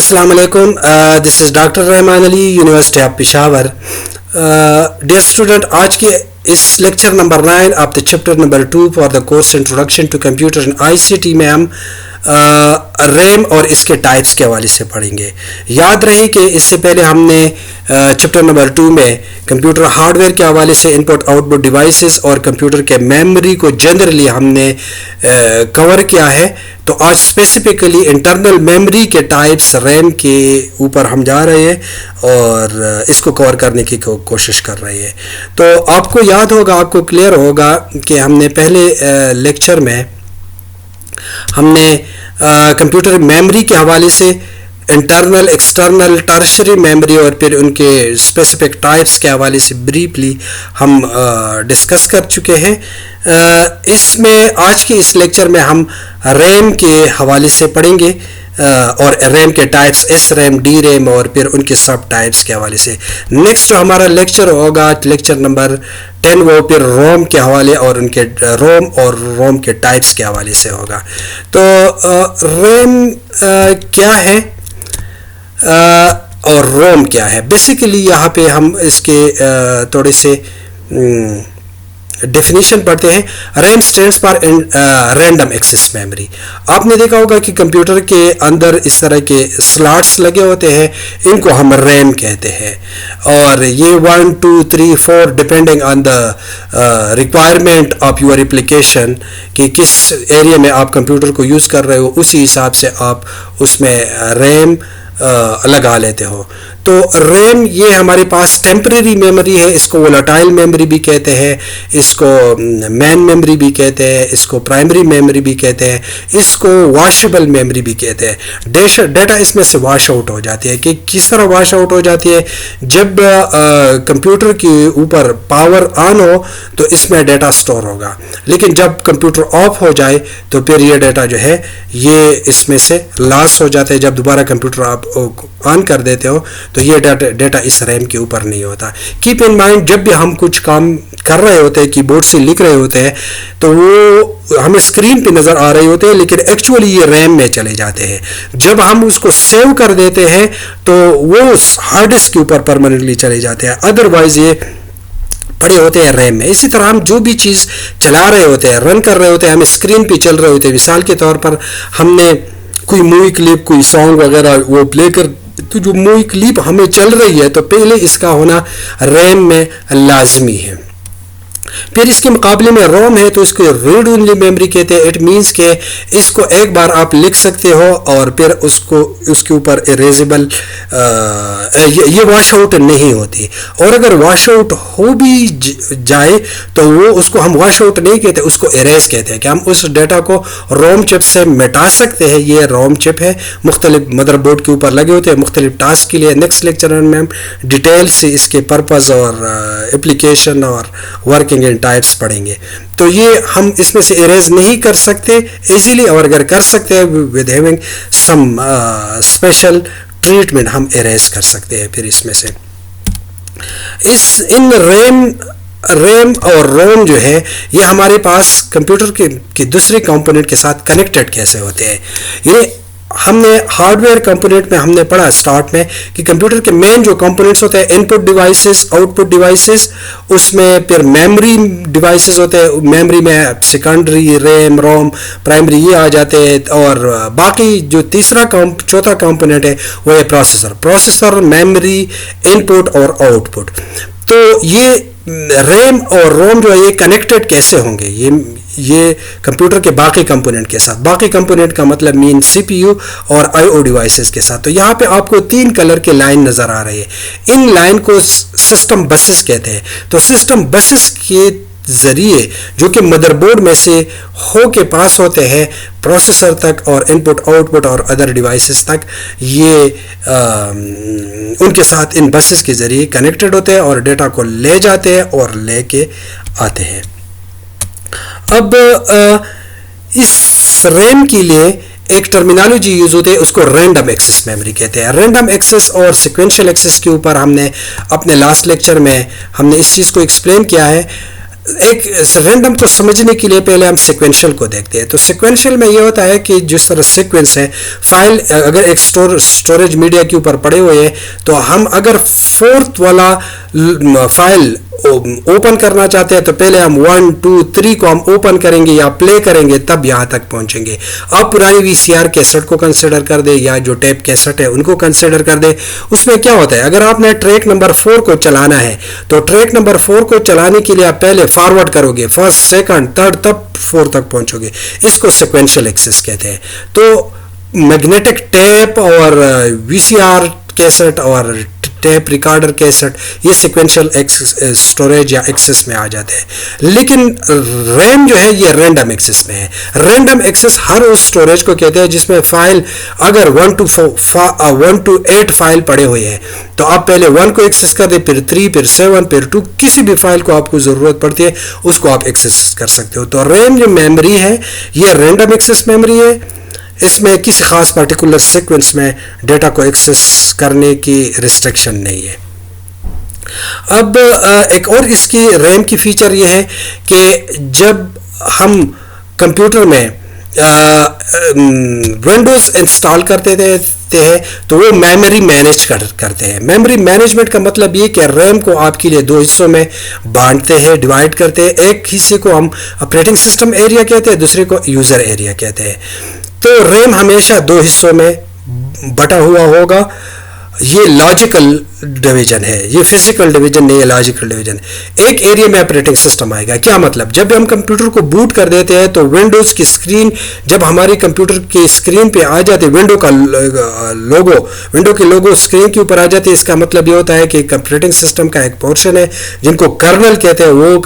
Assalamu alaikum. This is Dr. Rahman Ali, University of Peshawar. Dear student, आज के इस lecture number 9 of the chapter number 2 for the course introduction to computer and ICT में हम RAM और इसके types के हवाले से पढ़ेंगे। याद रहे कि इससे पहले हमने चैप्टर नंबर 2 में कंप्यूटर हार्डवेयर के हवाले से इनपुट आउटपुट डिवाइसेस और कंप्यूटर के मेमोरी को जनरली हमने कवर किया है। तो आज स्पेसिफिकली इंटरनल मेमोरी के टाइप्स रैम के ऊपर हम जा रहे हैं और इसको कवर करने की कोशिश कर रहे हैं। तो आपको याद होगा, आपको क्लियर होगा कि हमने पहले लेक्चर में हमने कंप्यूटर मेमोरी के हवाले से इंटरनल, एक्सटर्नल, टर्शरी मेमोरी और फिर उनके स्पेसिफिक टाइप्स के हवाले से ब्रीफली हम डिस्कस कर चुके हैं। इसमें आज के इस लेक्चर में हम रैम के हवाले से पढ़ेंगे और रैम के types S RAM, D RAM और फिर उनके सब टाइप्स के हवाले से। नेक्स्ट जो हमारा लेक्चर होगा लेक्चर नंबर 10, वो फिर रोम के हवाले और उनके रोम और रोम के टाइप्स के हवाले से होगा। तो रैम क्या है और रोम क्या है, बेसिकली यहाँ पे हम इसके थोड़े से डेफिनेशन पढ़ते हैं। RAM stands for random access memory. आपने देखा होगा कि कंप्यूटर के अंदर इस तरह के स्लॉट्स लगे होते हैं, इनको हम रैम कहते हैं और ये 1, 2, 3, 4 depending on the requirement of your application कि किस एरिया में आप कंप्यूटर को यूज़ कर रहे हो, उसी हिसाब से आप उसमें रैम लगा लेते हो। तो रैम ये हमारे पास टेम्परेरी मेमोरी है, इसको वोलेटाइल मेमोरी भी कहते हैं, इसको मैन मेमोरी भी कहते हैं, इसको प्राइमरी मेमोरी भी कहते हैं, इसको वॉशेबल मेमोरी भी कहते हैं। डेटा इसमें से वॉश आउट हो जाती है। कि किस तरह वॉश आउट हो जाती है, जब कंप्यूटर के ऊपर पावर ऑन हो तो इसमें डेटा स्टोर होगा, लेकिन जब कंप्यूटर ऑफ हो जाए तो फिर ये डेटा जो है ये इसमें से लॉस हो जाता है। जब दोबारा कंप्यूटर आप ऑन कर देते हो तो ये डेटा इस रैम के ऊपर नहीं होता। कीप इन माइंड, जब भी हम कुछ काम कर रहे होते हैं, कीबोर्ड से लिख रहे होते हैं, तो वो हमें स्क्रीन पे नज़र आ रहे होते हैं, लेकिन एक्चुअली ये रैम में चले जाते हैं। जब हम उसको सेव कर देते हैं तो वो हार्ड डिस्क के ऊपर परमानेंटली चले जाते हैं, अदरवाइज ये पड़े होते हैं रैम में। इसी तरह हम जो भी चीज़ चला रहे होते हैं, रन कर रहे होते हैं, हम स्क्रीन पे चल रहे होते हैं। मिसाल के तौर पर हमने कोई मूवी क्लिप, कोई सॉन्ग वगैरह वो प्ले कर, तो जो मूवी क्लिप हमें चल रही है तो पहले इसका होना रैम में लाजमी है। फिर इसके मुकाबले में रोम है तो इसको रीड ओनली मेमोरी कहते हैं। इट मीन्स के इसको एक बार आप लिख सकते हो और फिर उसको उसके ऊपर इरेजेबल ये वॉश आउट नहीं होती, और अगर वॉश आउट हो भी जाए तो वो उसको हम वॉश आउट नहीं कहते, उसको इरेज कहते हैं कि हम उस डेटा को रोम चिप से मिटा सकते हैं। ये रोम चिप है, मुख्तलिफ मदरबोर्ड के ऊपर लगे होते हैं मुख्तलिफ टास्क के लिए। नेक्स्ट लेक्चर में हम डिटेल से इसके पर्पज़ और एप्लीकेशन और वर्किंग इन टाइप्स पढ़ेंगे। तो ये हम इसमें से इरेज नहीं कर सकते इजीली, और अगर कर सकते हैं with having some special treatment हम इरेज कर सकते हैं। फिर इसमें से इन रैम और रोम जो है ये हमारे पास कंप्यूटर के दूसरे कंपोनेंट के साथ कनेक्टेड कैसे होते हैं। ये हमने हार्डवेयर कंपोनेंट में हमने पढ़ा स्टार्ट में कि कंप्यूटर के मेन जो कंपोनेंट्स होते हैं, इनपुट डिवाइसेस, आउटपुट डिवाइसेस, उसमें फिर मेमोरी डिवाइसेस होते हैं। मेमोरी में सेकेंडरी, रैम, रोम, प्राइमरी ये आ जाते हैं, और बाकी जो चौथा कंपोनेंट है वो है प्रोसेसर, मेमोरी, इनपुट और आउटपुट। तो ये रैम और रोम जो है ये कनेक्टेड कैसे होंगे ये कंप्यूटर के बाकी कंपोनेंट के साथ। बाकी कंपोनेंट का मतलब मीन सीपीयू और आईओ डिवाइसेस के साथ। तो यहाँ पे आपको 3 कलर के लाइन नज़र आ रही है, इन लाइन को सिस्टम बसेस कहते हैं। तो सिस्टम बसेस के ज़रिए जो कि मदरबोर्ड में से हो के पास होते हैं प्रोसेसर तक और इनपुट आउटपुट और अदर डिवाइसेस तक, ये उनके साथ इन बसेस के ज़रिए कनेक्टेड होते हैं और डेटा को ले जाते हैं और लेके आते हैं। अब इस रैम के लिए एक टर्मिनोलॉजी यूज होती है, उसको रैंडम एक्सेस मेमोरी कहते हैं। रैंडम एक्सेस और सिक्वेंशियल एक्सेस के ऊपर हमने अपने लास्ट लेक्चर में हमने इस चीज़ को एक्सप्लेन किया है। एक रैंडम को समझने के लिए पहले हम सिक्वेंशियल को देखते हैं। तो सिक्वेंशियल में ये होता है कि जिस तरह सीक्वेंस है, फाइल अगर एक स्टोरेज मीडिया के ऊपर पड़े हुए हैं, तो हम अगर फोर्थ वाला फाइल ओपन करना चाहते हैं तो पहले हम 1 2 3 को हम ओपन करेंगे या प्ले करेंगे, तब यहां तक पहुंचेंगे। अब पुरानी वीसीआर कैसेट को कंसिडर कर दे या जो टेप कैसेट है उनको कंसिडर कर दे। उसमें क्या होता है, अगर आपने ट्रैक नंबर 4 को चलाना है तो ट्रैक नंबर 4 को चलाने के लिए आप पहले फॉरवर्ड करोगे, फर्स्ट सेकंड थर्ड, तब 4 तक पहुंचोगे। इसको सिक्वेंशियल एक्सेस कहते हैं। तो मैग्नेटिक टेप और वीसीआर कैसेट और टेप रिकॉर्डर कैसेट ये सिक्वेंशियल स्टोरेज या एक्सेस में आ जाते हैं। लेकिन रैम जो है ये रैंडम एक्सेस में है। रैंडम एक्सेस हर उस स्टोरेज को कहते हैं जिसमें फाइल अगर 1 to 8 फाइल पड़े हुए हैं तो आप पहले 1 को एक्सेस कर दे, फिर 3, फिर 7, फिर 2, किसी भी फाइल को आपको ज़रूरत पड़ती है उसको आप एक्सेस कर सकते हो। तो रैम जो मेमोरी है ये रैंडम एक्सेस मेमोरी है। इसमें किसी खास पार्टिकुलर सीक्वेंस में डेटा को एक्सेस करने की रिस्ट्रिक्शन नहीं है। अब एक और इसकी रैम की फीचर ये है कि जब हम कंप्यूटर में विंडोज़ इंस्टॉल करते हैं तो वो मेमोरी मैनेज करते हैं। मेमोरी मैनेजमेंट का मतलब ये कि रैम को आपके लिए 2 हिस्सों में बांटते हैं, डिवाइड करते हैं। एक हिस्से को हम ऑपरेटिंग सिस्टम एरिया कहते हैं, दूसरे को यूज़र एरिया कहते हैं। तो रैम हमेशा 2 हिस्सों में बटा हुआ होगा। ये लॉजिकल डिवीजन है, ये फिजिकल डिवीजन नहीं है, लॉजिकल डिवीजन। एक एरिया में ऑपरेटिंग सिस्टम आएगा। क्या मतलब, जब हम कंप्यूटर को बूट कर देते हैं तो विंडोज़ की स्क्रीन जब हमारी कंप्यूटर की स्क्रीन पे आ जाती है, विंडो के लोगो स्क्रीन के ऊपर आ जाती है, इसका मतलब ये होता है कि ऑपरेटिंग सिस्टम का एक पोर्शन है जिनको कर्नल कहते हैं, वो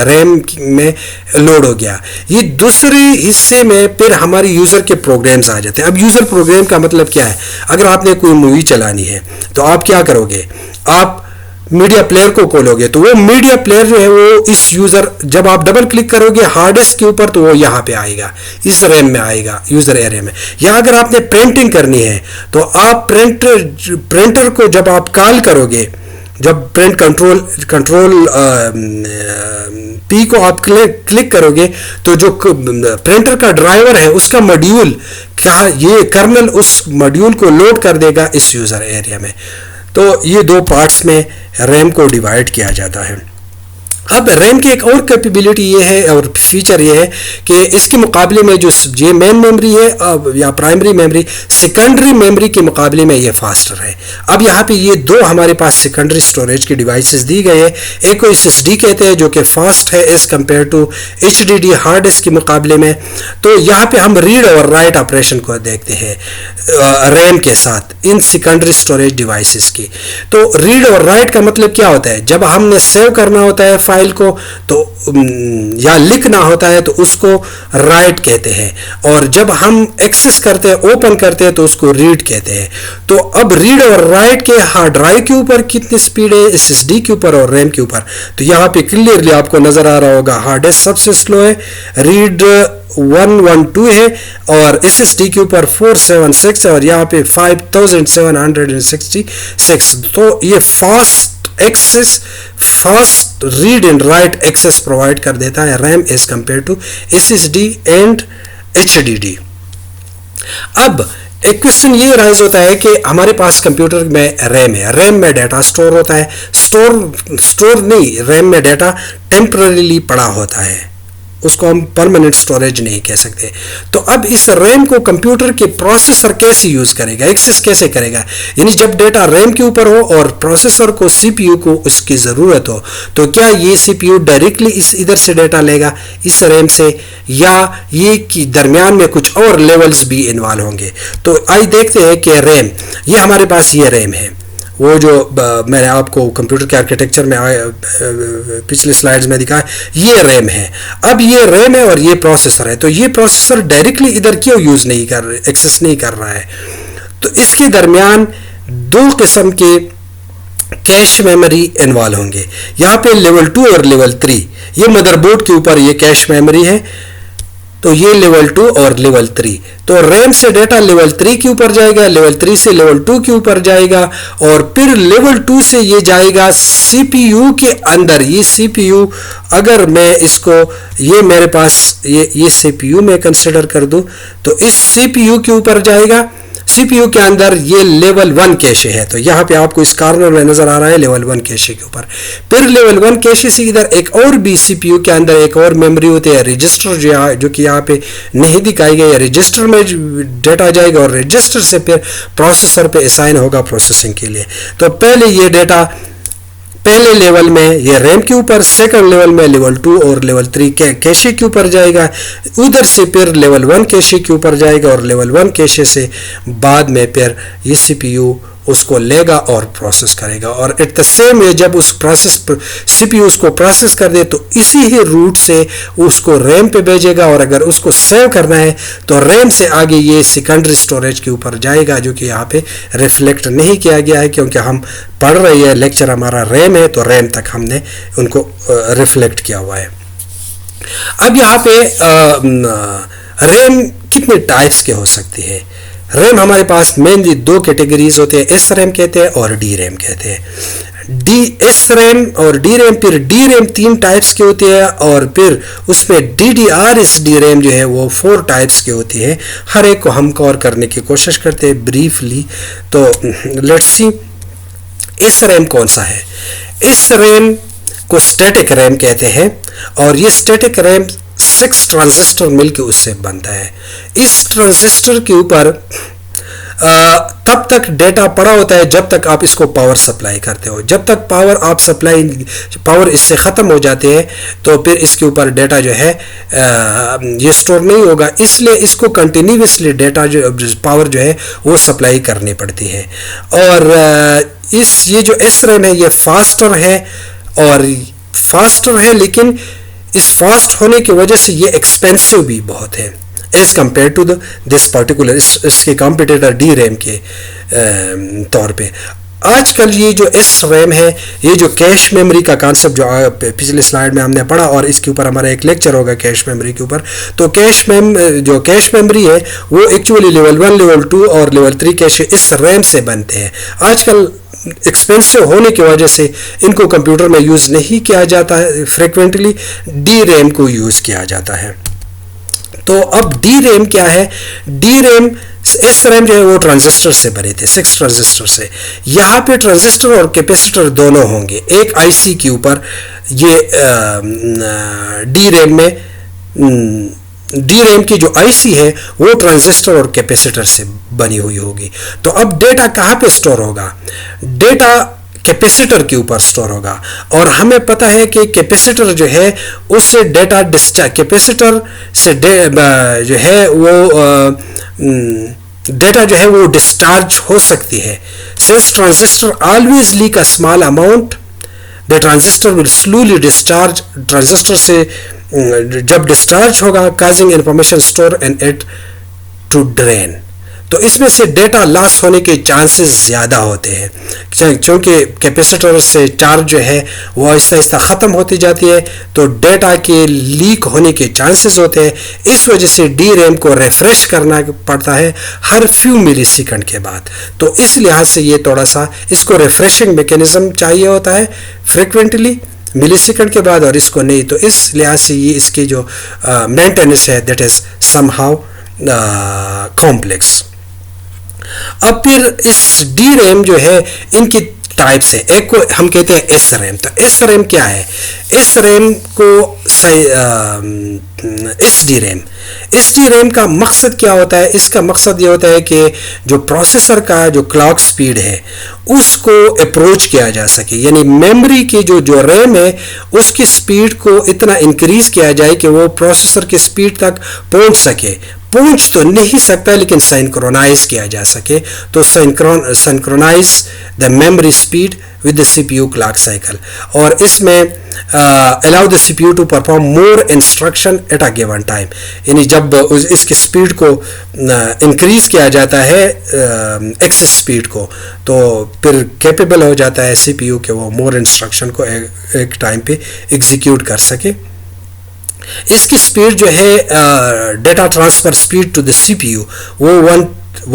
रैम में लोड हो गया। ये दूसरे हिस्से में फिर हमारी यूज़र के प्रोग्राम्स आ जाते हैं। अब यूज़र प्रोग्राम का मतलब क्या है, अगर आपने कोई मूवी चलानी है तो आप क्या करोगे, आप मीडिया प्लेयर को खोलोगे, तो वो मीडिया प्लेयर जो है वो इस यूजर, जब आप डबल क्लिक करोगे हार्ड डिस्क के ऊपर तो वो यहाँ पे आएगा, इस रैम में आएगा, यूजर एरिया में। या अगर आपने प्रिंटिंग करनी है तो आप प्रिंटर को जब आप कॉल करोगे, जब प्रिंट कंट्रोल पी को आप क्लिक करोगे तो जो प्रिंटर का ड्राइवर है उसका मॉड्यूल क्या, ये कर्नल उस मॉड्यूल को लोड कर देगा इस यूज़र एरिया में। तो ये 2 पार्ट्स में रैम को डिवाइड किया जाता है। अब रैम की एक और कैपेबिलिटी ये है और फीचर ये है कि इसके मुकाबले में जो ये मेन मेमोरी है या प्राइमरी मेमोरी, सेकेंडरी मेमोरी के मुकाबले में ये फास्टर है। अब यहाँ पे ये 2 हमारे पास सेकेंडरी स्टोरेज की डिवाइसेस दी गई है। एक को SSD कहते हैं जो कि फास्ट है as compare to HDD hard disk के मुकाबले में। तो यहाँ पे हम रीड और राइट ऑपरेशन को देखते हैं रैम के साथ इन सेकेंडरी स्टोरेज डिवाइसेस की। तो रीड और राइट का मतलब क्या होता है, जब हमने सेव करना होता है फाइल को तो या लिखना होता है तो उसको राइट कहते हैं, और जब हम एक्सेस करते हैं, ओपन करते हैं तो उसको रीड कहते हैं। तो अब रीड और राइट के हार्ड ड्राइव के ऊपर कितनी स्पीड है, SSD के ऊपर और रैम के ऊपर, तो यहाँ पे क्लियरली आपको नजर आ रहा होगा हार्ड डिस्क सबसे स्लो है, रीड 112 है और SSD के ऊपर 476 है और यहाँ पे 5766। तो ये fast access, fast read and write access provide कर देता है RAM as compare to SSD and HDD। अब एक क्वेश्चन ये राइज होता है कि हमारे पास कंप्यूटर में रैम है, रैम में डाटा स्टोर होता है, स्टोर नहीं, रैम में डाटा टेम्पररीली पड़ा होता है, उसको हम परमानेंट स्टोरेज नहीं कह सकते। तो अब इस रैम को कंप्यूटर के प्रोसेसर कैसे यूज करेगा, एक्सेस कैसे करेगा, यानी जब डेटा रैम के ऊपर हो और प्रोसेसर को CPU को उसकी ज़रूरत हो, तो क्या ये CPU डायरेक्टली इस इधर से डेटा लेगा इस रैम से, या ये कि दरमियान में कुछ और लेवल्स भी इन्वॉल्व होंगे। तो आइए देखते हैं कि रैम, ये हमारे पास ये रैम है, वो जो मैंने आपको कंप्यूटर के आर्किटेक्चर में पिछले स्लाइड्स में दिखाया, ये रैम है। अब ये रैम है और ये प्रोसेसर है, तो ये प्रोसेसर डायरेक्टली इधर क्यों यूज़ नहीं कर, एक्सेस नहीं कर रहा है। तो इसके दरमियान 2 किस्म के कैश मेमोरी इन्वॉल्व होंगे। यहाँ पे लेवल 2 और लेवल 3, ये मदरबोर्ड के ऊपर ये कैश मेमोरी है, तो ये लेवल 2 और लेवल 3। तो रैम से डेटा लेवल 3 के ऊपर जाएगा, लेवल 3 से लेवल 2 के ऊपर जाएगा, और फिर लेवल 2 से ये जाएगा सीपीयू के अंदर। ये सीपीयू, अगर मैं इसको, ये मेरे पास ये सीपीयू मैं कंसिडर कर दूं, तो इस सीपीयू के ऊपर जाएगा। सीपीयू के अंदर ये लेवल 1 कैशे है, तो यहाँ पे आपको इस कॉर्नर में नजर आ रहा है लेवल 1 कैशे के ऊपर। फिर लेवल 1 कैशे से इधर एक और भी सीपीयू के अंदर एक और मेमोरी होती है, रजिस्टर, जो कि यहाँ पे नहीं दिखाई गई है। रजिस्टर में डेटा जाएगा और रजिस्टर से फिर प्रोसेसर पे असाइन होगा प्रोसेसिंग के लिए। तो पहले ये डेटा पहले लेवल में ये रैम के ऊपर, सेकंड लेवल में लेवल 2 और लेवल 3 कैशे के ऊपर जाएगा, उधर से फिर लेवल 1 कैशे के ऊपर जाएगा, और लेवल 1 कैशे से बाद में फिर ये सीपीयू उसको लेगा और प्रोसेस करेगा। और एट द सेम वे जब उस सीपीयू उसको प्रोसेस कर दे तो इसी ही रूट से उसको रैम पे भेजेगा, और अगर उसको सेव करना है तो रैम से आगे ये सेकेंडरी स्टोरेज के ऊपर जाएगा, जो कि यहाँ पे रिफ्लेक्ट नहीं किया गया है क्योंकि हम पढ़ रहे हैं, लेक्चर हमारा रैम है, तो रैम तक हमने उनको रिफ्लेक्ट किया हुआ है। अब यहाँ पे रैम कितने टाइप्स के हो सकती है। रैम हमारे पास मेनली 2 कैटेगरीज होते हैं, एस रैम कहते हैं और डी रैम कहते हैं। एस रैम और डी रैम, फिर डी रैम 3 टाइप्स के होते हैं, और फिर उसमें DDR/SD रैम जो है वो 4 टाइप्स की होती है। हर एक को हम कवर करने की कोशिश करते हैं ब्रीफली। तो लेट्स सी एस रैम कौन सा है। एस रैम को स्टैटिक रैम कहते हैं, और ये स्टैटिक रैम 6 ट्रांजिस्टर मिलकर उससे बनता है। इस ट्रांजिस्टर के ऊपर तब तक डेटा पड़ा होता है जब तक आप इसको पावर सप्लाई करते हो। जब तक पावर इससे ख़त्म हो जाते हैं तो फिर इसके ऊपर डेटा जो है ये स्टोर नहीं होगा, इसलिए इसको कंटिन्यूसली डेटा जो पावर जो है वो सप्लाई करनी पड़ती है। और ये जो एस रैम है ये फास्टर है, लेकिन इस फास्ट होने की वजह से ये एक्सपेंसिव भी बहुत है as compare to this particular इसके कॉम्पिटिटर डी रैम के तौर पे। आजकल ये जो एस रैम है, ये जो कैश मेमोरी का कॉन्सेप्ट जो पिछले स्लाइड में हमने पढ़ा, और इसके ऊपर हमारा एक लेक्चर होगा कैश मेमोरी के ऊपर। तो जो कैश मेमोरी है वो एक्चुअली लेवल 1, लेवल 2 और लेवल 3 कैश इस रैम से बनते हैं। आजकल एक्सपेंसिव होने की वजह से इनको कंप्यूटर में यूज़ नहीं किया जाता है, फ्रिक्वेंटली डी रैम को यूज़ किया जाता है। तो अब डी रैम क्या है। डी रैम, एस रैम जो है वो ट्रांजिस्टर से बने थे, 6 ट्रांजिस्टर से। यहाँ पे ट्रांजिस्टर और कैपेसिटर दोनों होंगे एक आईसी के ऊपर। ये डी रैम में डी रैम की जो आईसी है वो ट्रांजिस्टर और कैपेसिटर से बनी हुई होगी। तो अब डेटा कहाँ पे स्टोर होगा। डेटा कैपेसिटर के ऊपर स्टोर होगा, और हमें पता है कि कैपेसिटर जो है उससे डेटा कैपेसिटर से जो है वो डेटा जो है वो डिस्चार्ज हो सकती है। Since transistor always leak a small amount, the transistor will slowly discharge. Transistor से जब डिस्चार्ज होगा, causing information store and it to drain. तो इसमें से डेटा लॉस होने के चांसेस ज़्यादा होते हैं, क्योंकि कैपेसिटर से चार्ज जो है वो आहिस्ता आहिस्ता ख़त्म होती जाती है, तो डेटा के लीक होने के चांसेस होते हैं। इस वजह से डी रैम को रिफ़्रेश करना पड़ता है हर फ्यू मिली सेकंड के बाद। तो इस लिहाज से ये थोड़ा सा इसको रिफ़्रेशिंग मैकेनिज़्म चाहिए होता है फ्रिक्वेंटली मिली सेकंड के बाद, और इसको नहीं। तो इस लिहाज से ये इसकी जो मेंटेनेंस है दैट इज़ समहाउ कॉम्प्लेक्स। अब फिर इस डी रैम जो है इनकी टाइप्स है। एक को हम कहते हैं एस रैम। तो एस रैम क्या है। एस रैम को S D RAM, S D RAM का मकसद क्या होता है। इसका मकसद ये होता है कि जो प्रोसेसर का जो क्लॉक स्पीड है उसको अप्रोच किया जा सके, यानी मेमोरी की जो रैम है उसकी स्पीड को इतना इंक्रीज किया जाए कि वो प्रोसेसर की स्पीड तक पहुंच सके। पहुंच तो नहीं सकता लेकिन सिंक्रोनाइज किया जा सके। तो synchronize the memory speed with the CPU clock cycle, और इसमें allow the CPU to perform more instruction at a given time, यानी जब इसकी स्पीड को इंक्रीज किया जाता है एक्सेस स्पीड को, तो फिर कैपेबल हो जाता है सीपीयू के वो मोर इंस्ट्रक्शन को एक टाइम पे एग्जीक्यूट कर सके। इसकी स्पीड जो है data transfer speed to the CPU वो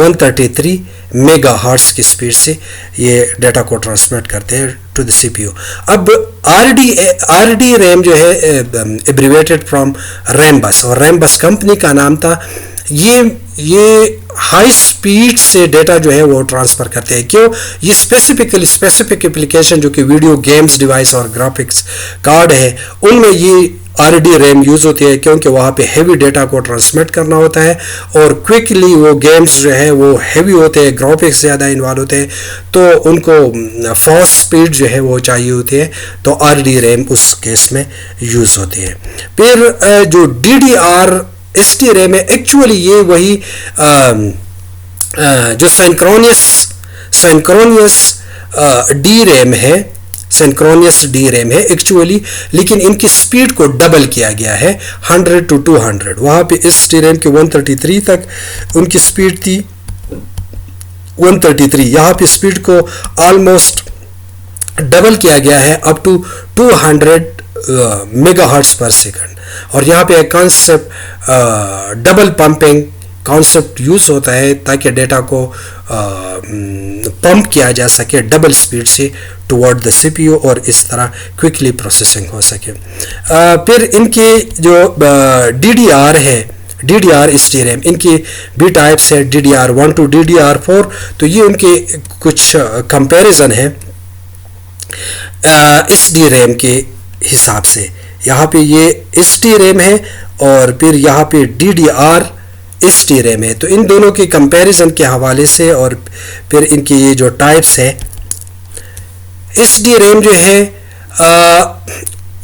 133 मेगा हर्ट्स की स्पीड से ये डाटा को ट्रांसमिट करते हैं टू द सीपीयू। अब आरडी रैम जो है एब्रीवेटेड फ्रॉम रैम बस, और रैम बस कंपनी का नाम था। ये हाई स्पीड से डेटा जो है वो ट्रांसफ़र करते हैं। क्यों? ये स्पेसिफिक एप्लीकेशन जो कि वीडियो गेम्स डिवाइस और ग्राफिक्स कार्ड है उनमें ये आरडी रैम यूज़ होती है, क्योंकि वहाँ पे हैवी डेटा को ट्रांसमिट करना होता है और क्विकली वो गेम्स जो है वो हैवी होते हैं, ग्राफिक्स ज़्यादा इन्वॉल्व होते हैं, तो उनको फास्ट स्पीड जो है वो चाहिए होती है, तो आरडी रैम उस केस में यूज़ होती है। फिर जो DDR ST रैम है, एक्चुअली ये वही जो सिंक्रोनियस डी रैम है, सिंक्रोनियस डी रैम है एक्चुअली, लेकिन इनकी स्पीड को डबल किया गया है 100 to 200। वहाँ पे ST रैम की 133 तक उनकी स्पीड थी 133, यहाँ पे स्पीड को ऑलमोस्ट डबल किया गया है अप टू 200 मेगा हर्ट्स पर सेकंड। और यहाँ पे एक concept double pumping concept use होता है ताकि डेटा को पंप किया जा सके डबल स्पीड से टुवर्ड द सीपीयू और इस तरह क्विकली प्रोसेसिंग हो सके। फिर इनके जो DDR है, DDR ST रैम, इनकी भी टाइप्स है DDR1 to DDR4। तो ये उनके कुछ कंपैरिजन है SD रैम के हिसाब से। यहाँ पे ये ST रैम है और फिर यहाँ पे DDR ST रैम है। तो इन दोनों के कंपैरिजन के हवाले से और फिर इनकी ये जो टाइप्स है, SD रैम जो है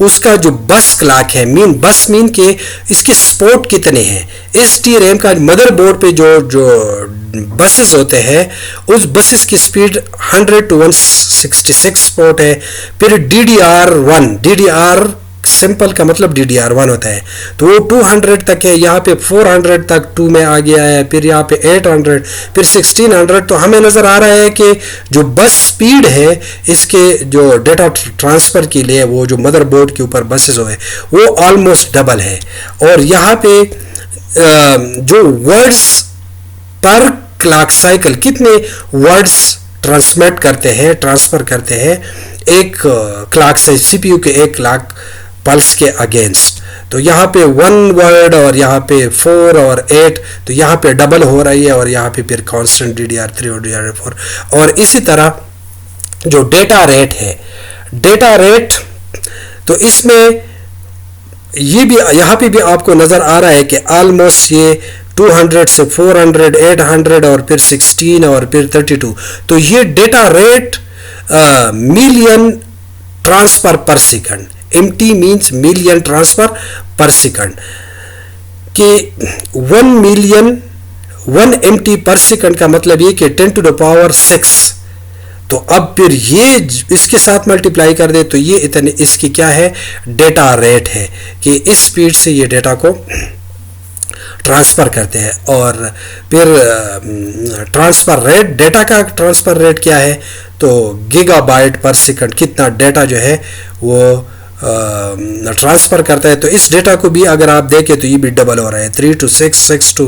उसका जो बस क्लॉक है, बस मीन के इसके स्पोर्ट कितने हैं। ST रैम का मदरबोर्ड पे जो बसेस होते हैं उस बसेस की स्पीड 100 to 166 स्पोर्ट है। फिर DDR सिंपल का मतलब DDR1 होता है, तो वो 200 तक है। यहाँ पे 400 तक 2 में आ गया है, फिर यहाँ पे 800, फिर 1600। तो हमें नज़र आ रहा है कि जो बस स्पीड है इसके जो डेटा ट्रांसफ़र के लिए वो जो मदरबोर्ड के ऊपर बसेस हुए वो ऑलमोस्ट डबल है। और यहाँ पे जो वर्ड्स पर क्लॉक साइकिल, कितने वर्ड्स ट्रांसफ़र करते हैं एक क्लॉक से सीपीयू के एक क्लॉक पल्स के अगेंस्ट। तो यहाँ पे 1 वर्ड और यहाँ पे 4 और 8, तो यहाँ पे डबल हो रही है, और यहाँ पे फिर कांस्टेंट DDR3 और DDR4। और इसी तरह जो डेटा रेट तो इसमें ये भी यहाँ पे भी आपको नज़र आ रहा है कि ऑलमोस्ट ये 200 से 400, 800 और फिर 16 और फिर 32। तो ये डेटा रेट मिलियन ट्रांसफ़र पर second, MT means million transfer पर सेकंड, कि 1 MT पर सेकंड का मतलब ये कि 10 to the power 6। तो अब फिर ये इसके साथ मल्टीप्लाई कर दे तो ये इतने, इसकी क्या है, डेटा रेट है कि इस स्पीड से ये डेटा को ट्रांसफ़र करते हैं। और फिर ट्रांसफ़र रेट, डेटा का ट्रांसफ़र रेट क्या है, तो गीगाबाइट पर सेकंड कितना डेटा जो है वो ट्रांसफ़र करता है। तो इस डेटा को भी अगर आप देखें तो ये भी डबल हो रहा है, 3 to 6, 6 to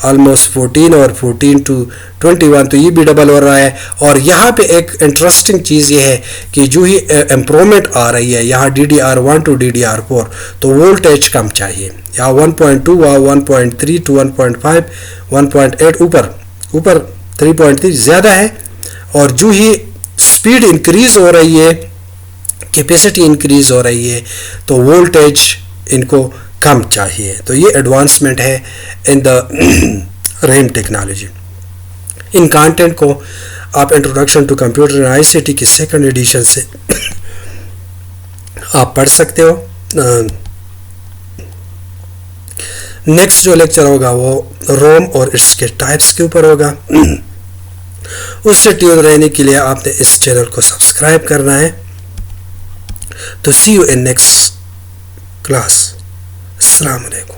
ऑलमोस्ट 14 और 14 to 21, तो ये भी डबल हो रहा है। और यहाँ पे एक इंटरेस्टिंग चीज़ ये है कि जो ही इम्प्रूवमेंट आ रही है यहाँ DDR1 to DDR4, तो वोल्टेज कम चाहिए। यहाँ 1.2 व 1.3 to 1.5, 1.8 ऊपर 3.3 ज़्यादा है। और जो ही स्पीड इंक्रीज़ हो रही है, कैपेसिटी इंक्रीज़ हो रही है, तो वोल्टेज इनको कम चाहिए। तो ये एडवांसमेंट है इन द रैम टेक्नोलॉजी। इन कंटेंट को आप introduction to computer and ICT की सेकंड एडिशन से आप पढ़ सकते हो। नेक्स्ट जो लेक्चर होगा वो रोम और इसके टाइप्स के ऊपर होगा। उससे ट्यून रहने के लिए आपने इस चैनल को सब्सक्राइब करना है। तो सी यू इन नेक्स्ट क्लास। अस्सलाम वालेकुम।